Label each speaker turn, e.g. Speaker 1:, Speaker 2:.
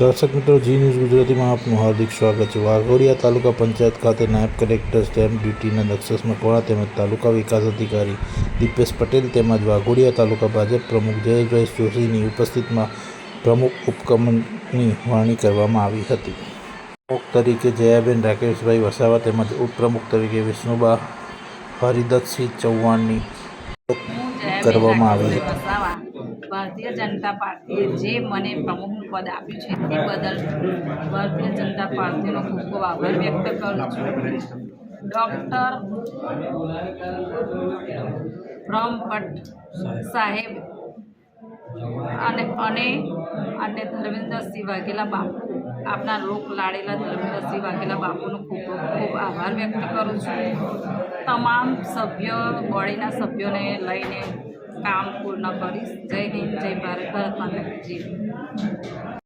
Speaker 1: દર્શક મિત્રો, જી ન્યૂઝ ગુજરાતીમાં આપનું હાર્દિક સ્વાગત છે। વાઘોડિયા તાલુકા પંચાયત ખાતે નાયબ કલેક્ટર સ્ટેમ્પ ડ્યુટીના દક્ષસ મકવાણા તેમજ તાલુકા વિકાસ અધિકારી દીપેશ પટેલ તેમજ વાઘોડિયા તાલુકા ભાજપ પ્રમુખ જયેશભાઈ જોશીની ઉપસ્થિતિમાં પ્રમુખ ઉપક્રમની વરણી કરવામાં આવી હતી। પ્રમુખ તરીકે જયાબેન રાકેશભાઈ વસાવા તેમજ ઉપપ્રમુખ તરીકે વિષ્ણુબા હરિદત્તસિંહ ચૌહાણની કરવામાં આવી હતી।
Speaker 2: ભારતીય જનતા પાર્ટીએ જે મને પ્રમુખનું પદ આપ્યું છે તે બદલ ભારતીય જનતા પાર્ટીનો ખૂબ ખૂબ આભાર વ્યક્ત કરું છું। ડૉક્ટર બ્રહ્મભટ્ટ સાહેબ અને ધર્મેન્દ્રસિંહ વાઘેલા બાપુ, આપના લોક લાડેલા ધર્મેન્દ્રસિંહ વાઘેલા બાપુનો ખૂબ ખૂબ આભાર વ્યક્ત કરું છું। તમામ સભ્યો, બોડીના સભ્યોને લઈને કામ પૂર્ણ કરીશ। જય હિન્દ, જય ભારત, ભારત માતા કી જય।